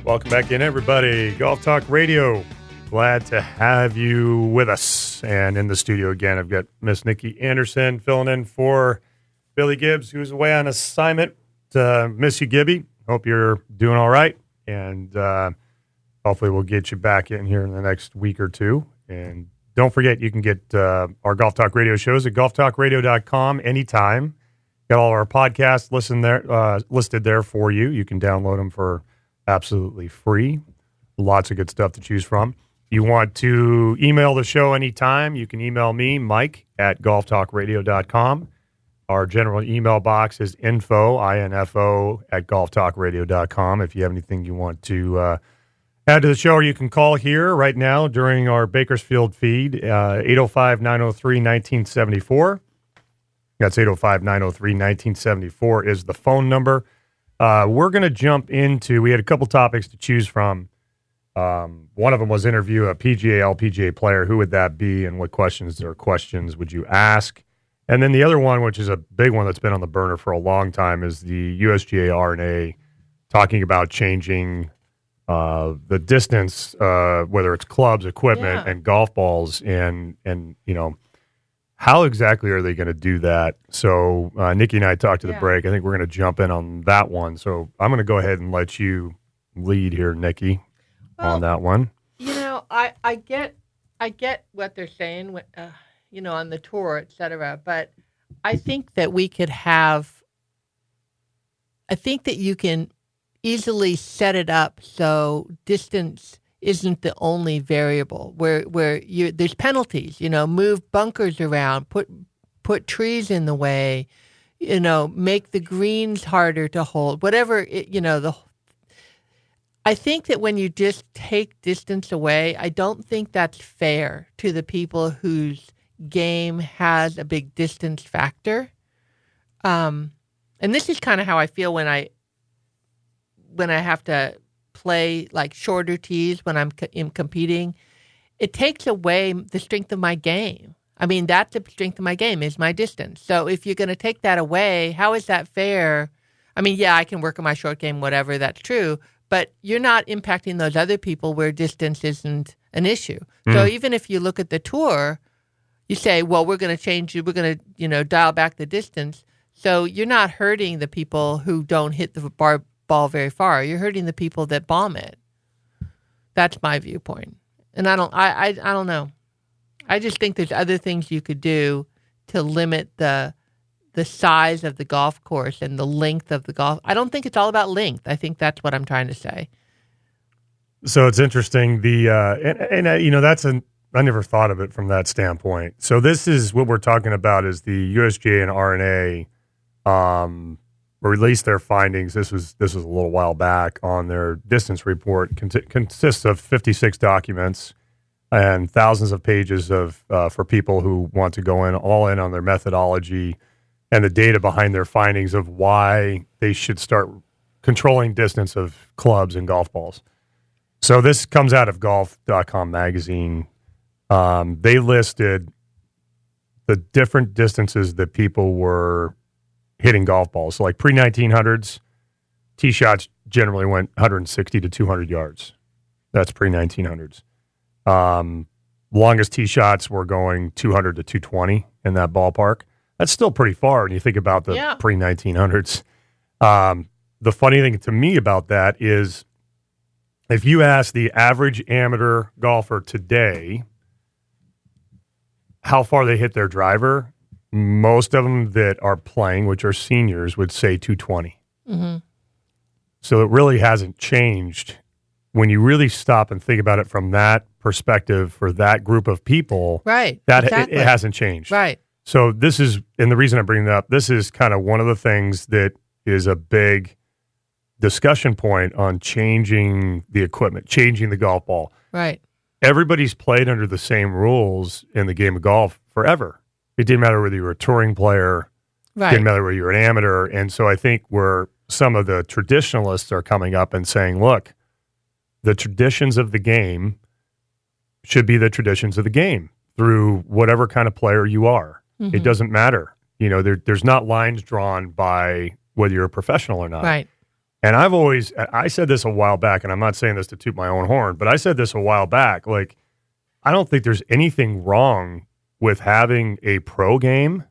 Welcome back in, everybody. Golf Talk Radio. Glad to have you with us. And in the studio again, I've got Miss Nikki Anderson filling in for Billy Gibbs, who's away on assignment. Miss you, Gibby. Hope you're doing all right. And hopefully we'll get you back in here in the next week or two. And don't forget, you can get our Golf Talk Radio shows at golftalkradio.com anytime. Got all our podcasts listed there for you. You can download them for absolutely free. Lots of good stuff to choose from. If you want to email the show anytime, you can email me, Mike, at golftalkradio.com. Our general email box is info, at golftalkradio.com. If you have anything you want to add to the show, or you can call here right now during our Bakersfield feed, 805-903-1974. That's 805-903-1974 is the phone number. We're going to jump into, we had a couple topics to choose from. One of them was interview a PGA, LPGA player. Who would that be, and what questions would you ask? And then the other one, which is a big one that's been on the burner for a long time, is the USGA R&A talking about changing the distance, whether it's clubs, equipment, and golf balls, and you know, how exactly are they going to do that? So Nikki and I talked to the break. I think we're going to jump in on that one. So I'm going to go ahead and let you lead here, Nikki, on that one. You know, I get what they're saying, you know, on the tour, et cetera. But I think that we could have. I think that you can easily set it up so distance isn't the only variable where there's penalties, you know, move bunkers around, put trees in the way, you know, make the greens harder to hold, whatever, I think that when you just take distance away, I don't think that's fair to the people whose game has a big distance factor. And this is kind of how I feel when I have to play like shorter tees when I'm competing. It takes away the strength of my game. I mean, that's the strength of my game is my distance. So if you're going to take that away, how is that fair? I mean, yeah, I can work on my short game, whatever, that's true, but you're not impacting those other people where distance isn't an issue. So even if you look at the tour, you say, well, we're going to change it. We're going to, you know, dial back the distance. So you're not hurting the people who don't hit the ball very far. You're hurting the people that bomb it. That's my viewpoint. And I don't know. I just think there's other things you could do to limit the size of the golf course and the length of the golf. I don't think it's all about length. I think that's what I'm trying to say. So it's interesting. You know, I never thought of it from that standpoint. So this is what we're talking about is the USGA and R&A released their findings. This was a little while back on their distance report. Consists of 56 documents and thousands of pages of for people who want to go all in on their methodology and the data behind their findings of why they should start controlling distance of clubs and golf balls. So this comes out of golf.com magazine. They listed the different distances that people were hitting golf balls. So like pre-1900s, tee shots generally went 160 to 200 yards. That's pre-1900s. Longest tee shots were going 200 to 220 in that ballpark. That's still pretty far when you think about the pre-1900s. The funny thing to me about that is if you ask the average amateur golfer today how far they hit their driver, most of them that are playing, which are seniors, would say 220. Mm-hmm. So it really hasn't changed. When you really stop and think about it from that perspective for that group of people, right? It hasn't changed. Right. So this is, and the reason I bring that up, this is kind of one of the things that is a big discussion point on changing the equipment, changing the golf ball. Right. Everybody's played under the same rules in the game of golf forever. It didn't matter whether you were a touring player, right. Didn't matter whether you were an amateur. And so I think where some of the traditionalists are coming up and saying, look, the traditions of the game should be the traditions of the game through whatever kind of player you are. Mm-hmm. It doesn't matter. You know, there's not lines drawn by whether you're a professional or not. Right. And I said this a while back, and I'm not saying this to toot my own horn, but I said this a while back. Like, I don't think there's anything wrong with having a pro game,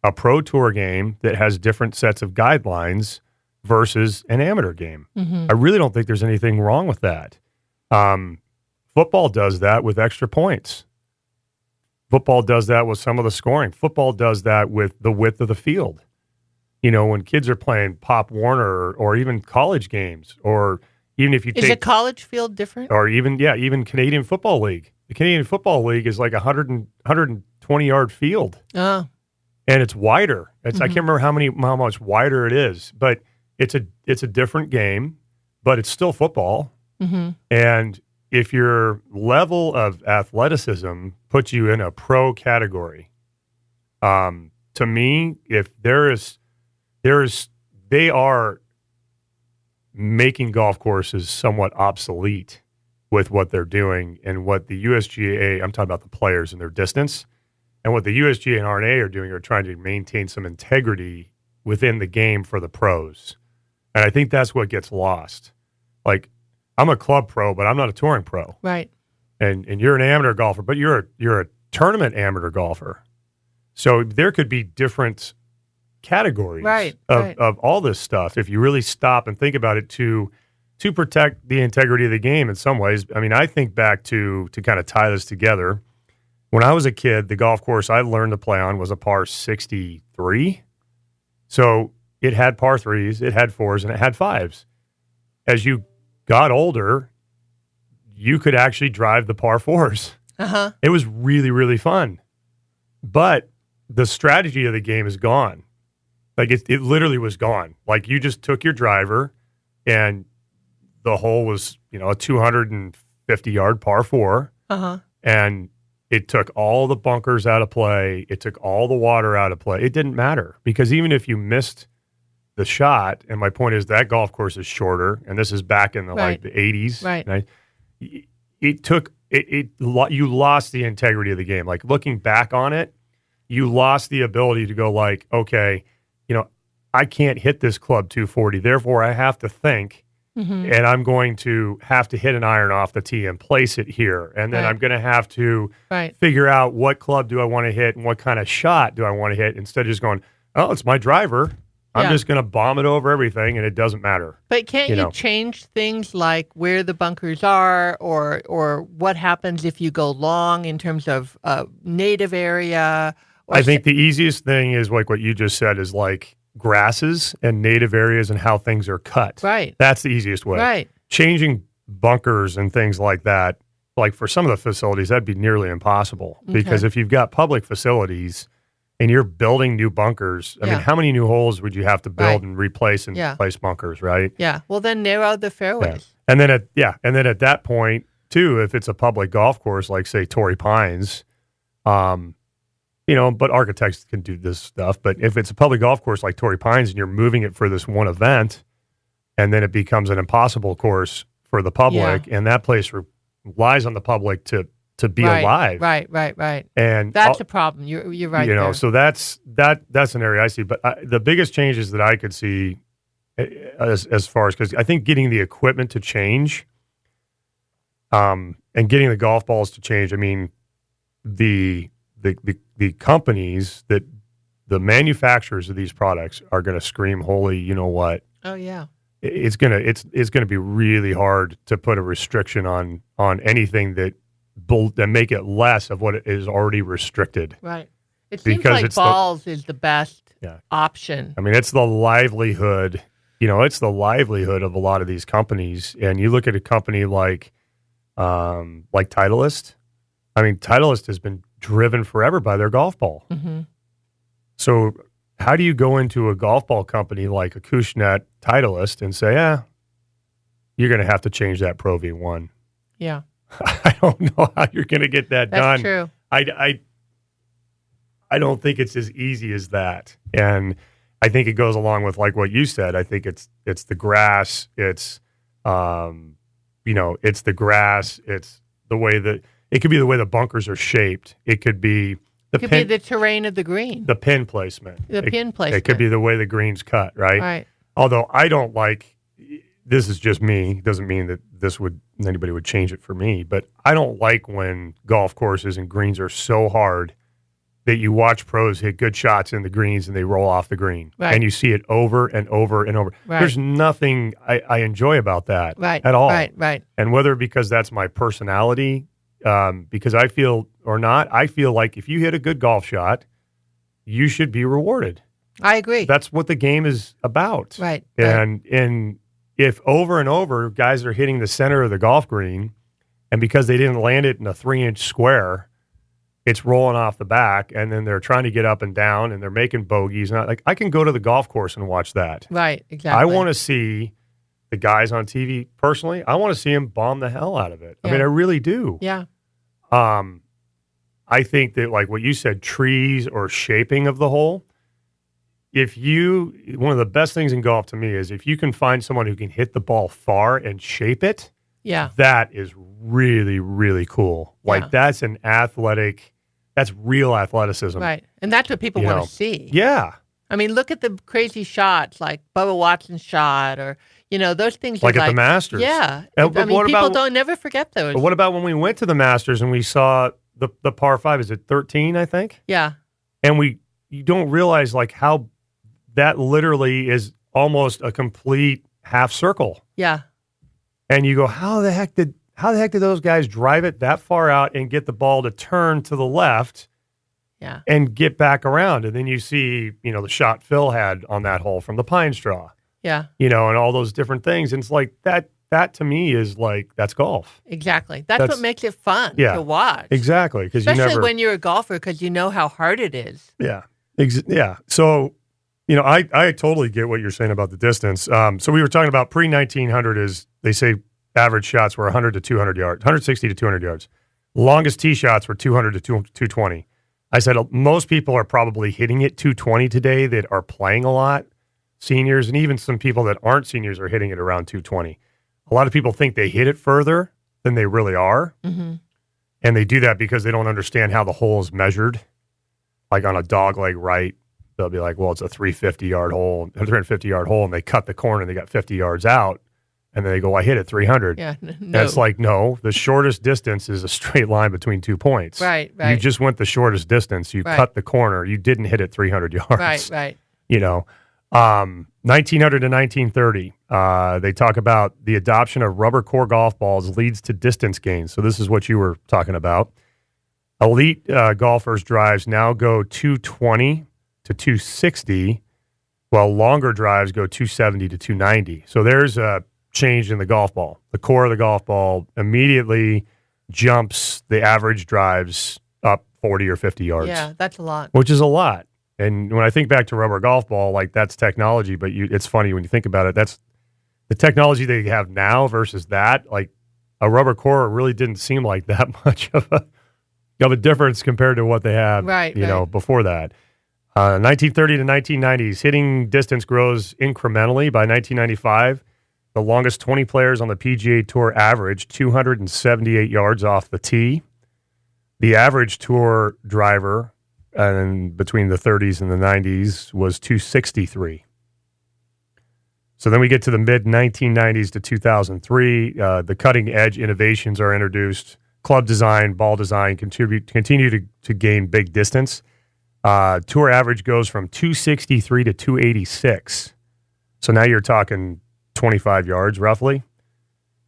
a pro tour game that has different sets of guidelines versus an amateur game. Mm-hmm. I really don't think there's anything wrong with that. Football does that with extra points. Football does that with some of the scoring. Football does that with the width of the field. You know, when kids are playing Pop Warner or even college games, or even if you Is a college field different? or even Canadian Football League. The Canadian Football League is like 120-yard field. Oh. And it's wider. I can't remember how much wider it is, but it's a different game, but it's still football. Mm-hmm. And if your level of athleticism puts you in a pro category, to me, if they are making golf courses somewhat obsolete with what they're doing and what the USGA, I'm talking about the players and their distance, and what the USGA and R&A are doing are trying to maintain some integrity within the game for the pros. And I think that's what gets lost. Like, I'm a club pro, but I'm not a touring pro. Right. And you're an amateur golfer, but you're a tournament amateur golfer. So there could be different categories of all this stuff if you really stop and think about it to protect the integrity of the game in some ways. I mean, I think back to kind of tie this together. When I was a kid, the golf course I learned to play on was a par 63. So it had par threes, it had fours, and it had fives. As you got older, you could actually drive the par fours. Uh-huh. It was really, really fun. But the strategy of the game is gone. Like, it literally was gone. Like, you just took your driver, and the hole was, a 250-yard par four. Uh-huh. And it took all the bunkers out of play. It took all the water out of play. It didn't matter, because even if you missed the shot, and my point is that golf course is shorter, and this is back in the 80s. Right. You lost the integrity of the game. Like, looking back on it, you lost the ability to go like, okay, I can't hit this club 240. Therefore, I have to think, and I'm going to have to hit an iron off the tee and place it here. And then I'm going to have to figure out what club do I want to hit and what kind of shot do I want to hit, instead of just going, oh, it's my driver. I'm just going to bomb it over everything, and it doesn't matter. But can't you change things like where the bunkers are, or what happens if you go long in terms of native area? I think the easiest thing is like what you just said, is like grasses and native areas and how things are cut. Right. That's the easiest way. Right. Changing bunkers and things like that, like for some of the facilities, that'd be nearly impossible. Because if you've got public facilities and you're building new bunkers, I mean, how many new holes would you have to build and replace and place bunkers, right? Yeah. Well, then narrow the fairways. Yeah. And then at that point, too, if it's a public golf course like, say, Torrey Pines, but architects can do this stuff. But if it's a public golf course like Torrey Pines and you're moving it for this one event, and then it becomes an impossible course for the public, and that place relies on the public to be alive. Right. And that's a problem. You're right. There. So that's an area I see. But the biggest changes that I could see, as far as, because I think getting the equipment to change, and getting the golf balls to change. I mean, the companies the manufacturers of these products are going to scream, holy, you know what? Oh yeah. It's gonna be really hard to put a restriction on anything that make it less of what is already restricted. Right. It seems like balls is the best option. I mean, it's the livelihood. It's the livelihood of a lot of these companies. And you look at a company like Titleist. I mean, Titleist has been driven forever by their golf ball. Mm-hmm. So how do you go into a golf ball company like Acushnet, Titleist, and say, you're going to have to change that Pro V1? Yeah. I don't know how you're going to get that done. That's true. I don't think it's as easy as that. And I think it goes along with like what you said. I think it's the grass. It's, it's the grass. It's the way that it could be the way the bunkers are shaped. It could be be the terrain of the green. The pin placement. Pin placement. It could be the way the green's cut, right? Right. Although I don't like, this is just me. It doesn't mean that anybody would change it for me. But I don't like when golf courses and greens are so hard that you watch pros hit good shots in the greens and they roll off the green. Right. And you see it over and over and over. Right. There's nothing I enjoy about that Right. at all. Right. And whether because that's my personality, because I feel or not, I feel like if you hit a good golf shot, you should be rewarded. I agree. That's what the game is about. Right. And if over and over guys are hitting the center of the golf green, and because they didn't land it in a 3-inch square, it's rolling off the back, and then they're trying to get up and down, and they're making bogeys. And I can go to the golf course and watch that. Right, exactly. I want to see the guys on TV, personally, I want to see them bomb the hell out of it. Yeah. I mean, I really do. Yeah. I think that, like what you said, trees or shaping of the hole, one of the best things in golf to me is if you can find someone who can hit the ball far and shape it, that is really, really cool. Like that's real athleticism. Right. And that's what people want to see. Yeah. I mean, look at the crazy shots like Bubba Watson's shot or, those things. Like at the Masters. Yeah. But people don't never forget those. But what about when we went to the Masters and we saw the par 5, is it 13, I think? Yeah. And you don't realize like how that literally is almost a complete half circle. Yeah. And you go, how the heck did those guys drive it that far out and get the ball to turn to the left and get back around? And then you see, the shot Phil had on that hole from the pine straw. Yeah. And all those different things. And it's like that to me is like, that's golf. Exactly. That's what makes it fun to watch. Exactly. Especially when you're a golfer, because you know how hard it is. Yeah. Yeah. So, I totally get what you're saying about the distance. So we were talking about pre-1900 is, they say average shots were 100 to 200 yards, 160 to 200 yards. Longest tee shots were 200 to 220. I said most people are probably hitting it 220 today that are playing a lot. Seniors and even some people that aren't seniors are hitting it around 220. A lot of people think they hit it further than they really are. Mm-hmm. And they do that because they don't understand how the hole is measured. Like on a dogleg right, they'll be like, well, it's a 350-yard hole, a 350-yard hole, and they cut the corner and they got 50 yards out. And then they go, I hit it 300. Yeah, no. That's like, no, the shortest distance is a straight line between 2 points. Right. You just went the shortest distance. You cut the corner. You didn't hit it 300 yards. Right. 1900 to 1930, they talk about the adoption of rubber core golf balls leads to distance gains. So this is what you were talking about. Elite golfers' drives now go 220 to 260, while longer drives go 270 to 290. So there's a change in the golf ball. The core of the golf ball immediately jumps the average drives up 40 or 50 yards. Yeah, that's a lot. Which is a lot. And when I think back to rubber golf ball, like that's technology, but it's funny when you think about it, that's the technology they have now versus that. Like a rubber core really didn't seem like that much of a difference compared to what they had, before that. 1930 to 1990s, hitting distance grows incrementally. By 1995, the longest 20 players on the PGA Tour averaged 278 yards off the tee. The average tour driver and between the 30s and the 90s was 263. So then we get to the mid-1990s to 2003. The cutting-edge innovations are introduced. Club design, ball design continue to gain big distance. Tour average goes from 263 to 286. So now you're talking 25 yards roughly.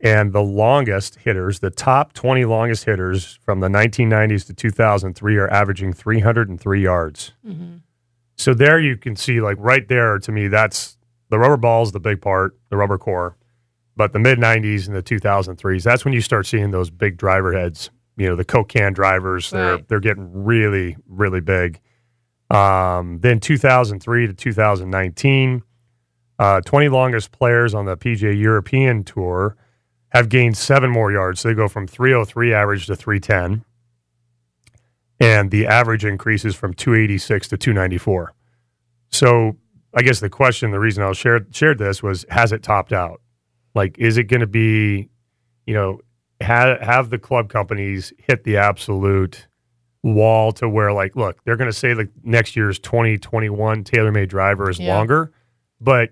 And the longest hitters, the top 20 longest hitters from the 1990s to 2003 are averaging 303 yards. Mm-hmm. So there you can see, like right there, to me, that's the rubber ball's the big part, the rubber core. But the mid-90s and the 2003s, that's when you start seeing those big driver heads. The Coke can drivers, they're getting really, really big. Then 2003 to 2019, 20 longest players on the PGA European Tour have gained 7 more yards. So they go from 303 average to 310. And the average increases from 286 to 294. So I guess the reason I shared this was, has it topped out? Like, is it going to be, have the club companies hit the absolute wall to where, like, look, they're going to say like next year's 2021 TaylorMade driver is longer, but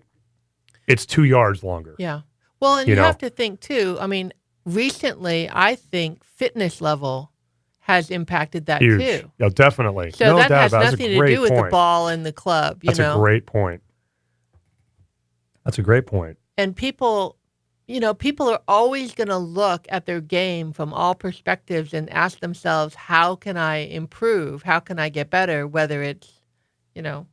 it's 2 yards longer. Yeah. Well, and you you know, have to think too. I mean, recently, I think fitness level has impacted that huge. too. Yeah, definitely. So No that doubt has about it. That's nothing a to great do with the point. ball and the club, That's a great point. That's a great point. And people are always going to look at their game from all perspectives and ask themselves, how can I improve? How can I get better? Whether it's, you know,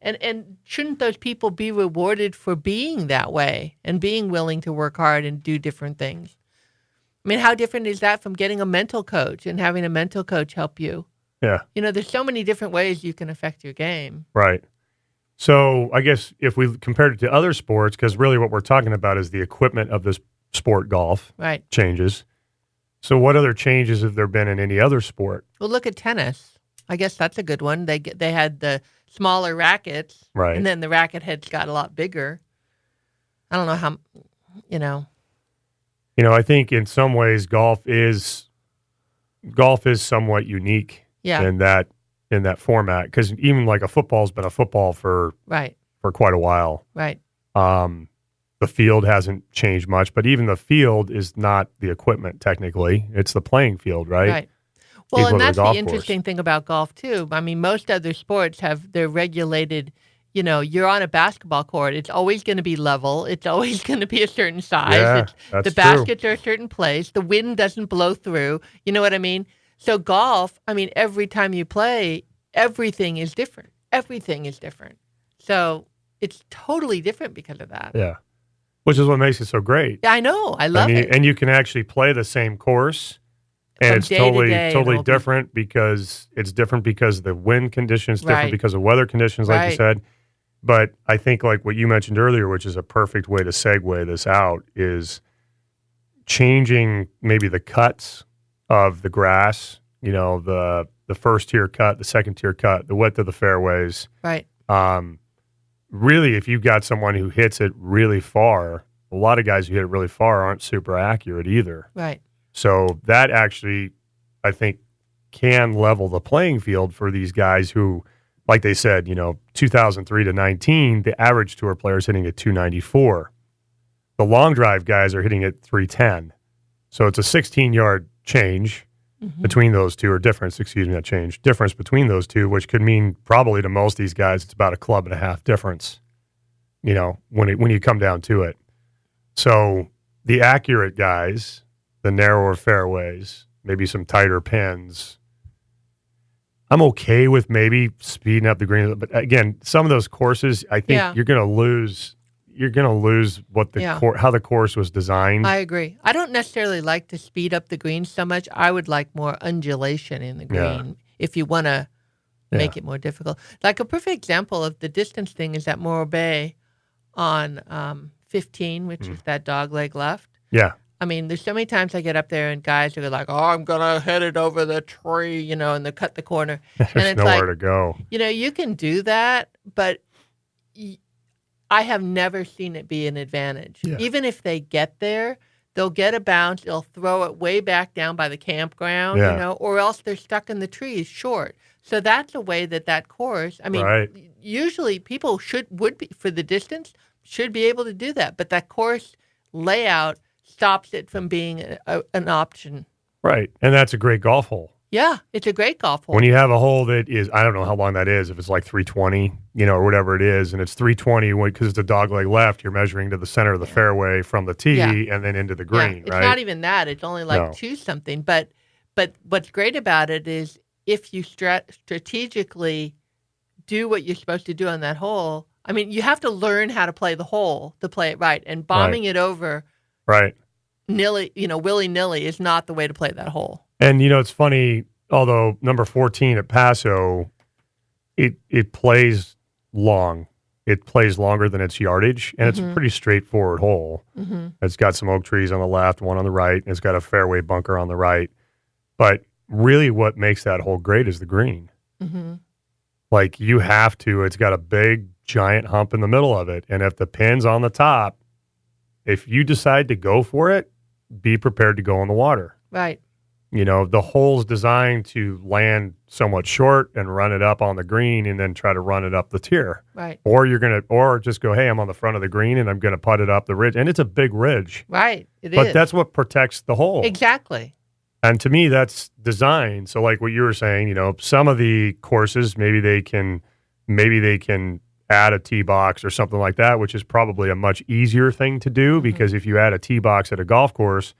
and shouldn't those people be rewarded for being that way and being willing to work hard and do different things? I mean, how different is that from getting a mental coach and having a mental coach help you? Yeah. There's so many different ways you can affect your game. Right. So I guess if we compared it to other sports, because really what we're talking about is the equipment of this sport, golf, Right. changes. So what other changes have there been in any other sport? Well, look at tennis. I guess that's a good one. They had the smaller rackets, Right. and then the racket heads got a lot bigger. I don't know how, you know. I think in some ways golf is somewhat unique Yeah. in that format, because even like a football's been a football for Right. quite a while. Right. The field hasn't changed much, but even the field is not the equipment technically. It's the playing field, right? Right. Well, Equal and to the that's the golf interesting course. thing about golf too. I mean, most other sports they're regulated. You're on a basketball court. It's always going to be level. It's always going to be a certain size. Yeah, that's the true. baskets are a certain place. The wind doesn't blow through. You know what I mean? So golf, I mean, every time you play, everything is different. Everything is different. So it's totally different because of that. Yeah. Which is what makes it so great. Yeah, I know. I love it. And you can actually play the same course, and From it's day to totally day, and totally it'll be- different because it's different because of the wind conditions, different Right. because of weather conditions, like you Right. said. But I think like what you mentioned earlier, which is a perfect way to segue this out, is changing maybe the cuts of the grass. The first tier cut, the second tier cut, the width of the fairways. Right. Really, if you've got someone who hits it really far, a lot of guys who hit it really far aren't super accurate either. Right. So that actually, I think, can level the playing field for these guys who, like they said, 2003 to 19, the average tour player is hitting at 294. The long drive guys are hitting at 310. So it's a 16-yard change between those two, or difference, difference between those two, which could mean probably to most of these guys, it's about a club and a half difference, when you come down to it. So the accurate guys, the narrower fairways, maybe some tighter pins. I'm okay with maybe speeding up the green, but again, some of those courses, I think Yeah. you're going to lose. You're going to lose what how the course was designed. I agree. I don't necessarily like to speed up the green so much. I would like more undulation in the green if you want to make it more difficult. Like a perfect example of the distance thing is at Morro Bay on 15, which is that dog leg left. Yeah. I mean, there's so many times I get up there and guys are like, "Oh, I'm gonna head it over the tree," and they cut the corner. And There's it's nowhere like, to go. you can do that, but I have never seen it be an advantage. Yeah. Even if they get there, they'll get a bounce, they'll throw it way back down by the campground, or else they're stuck in the trees short. So that's a way that course. I mean, Right. usually people would be for the distance should be able to do that, but that course layout stops it from being an option. Right. And that's a great golf hole. Yeah, it's a great golf hole. When you have a hole that is, I don't know how long that is, if it's like 320, or whatever it is, and it's 320 because it's a dog leg left, you're measuring to the center of the fairway from the tee and then into the green, it's right? not even that. It's only like No. 2 something. But what's great about it is if you strategically do what you're supposed to do on that hole, I mean, you have to learn how to play the hole to play it right. And bombing it over willy-nilly is not the way to play that hole. And, it's funny, although number 14 at Paso, it plays long. It plays longer than its yardage, and it's a pretty straightforward hole. Mm-hmm. It's got some oak trees on the left, one on the right, and it's got a fairway bunker on the right. But really what makes that hole great is the green. Mm-hmm. Like, it's got a big, giant hump in the middle of it, and if the pin's on the top, if you decide to go for it, be prepared to go in the water. Right. The hole's designed to land somewhat short and run it up on the green and then try to run it up the tier. Right. Or just go, hey, I'm on the front of the green and I'm going to putt it up the ridge. And it's a big ridge. Right. But that's what protects the hole. Exactly. And to me, that's design. So like what you were saying, some of the courses, maybe they can add a tee box or something like that, which is probably a much easier thing to do because if you add a tee box at a golf course,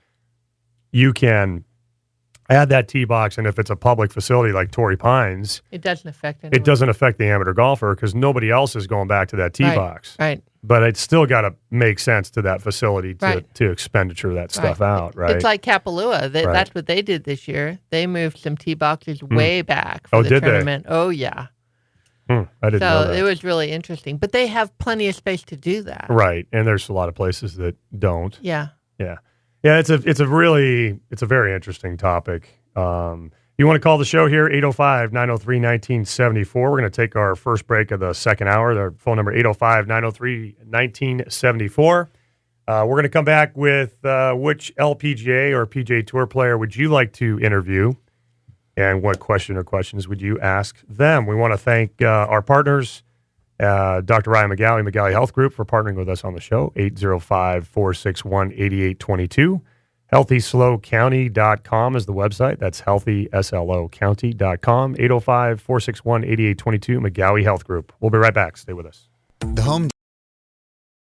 you can add that tee box, and if it's a public facility like Torrey Pines, it doesn't affect anyone. It doesn't affect the amateur golfer because nobody else is going back to that tee box. Right. But it's still got to make sense to that facility to expenditure that stuff out, right? It's like Kapalua. That's what they did this year. They moved some tee boxes way back for the tournament. They? Oh, yeah. I didn't know that. So it was really interesting. But they have plenty of space to do that. Right. And there's a lot of places that don't. Yeah. Yeah. Yeah, it's a very interesting topic. You want to call the show here, 805-903-1974. We're going to take our first break of the second hour. The phone number, 805-903-1974. We're going to come back with which LPGA or PGA Tour player would you like to interview, and what question or questions would you ask them? We want to thank our partners, Dr. Ryan McGalley Health Group, for partnering with us on the show, 805-461-8822. HealthySlowCounty.com is the website. That's HealthySLOCounty.com, 805-461-8822, McGalley Health Group. We'll be right back. Stay with us. The Home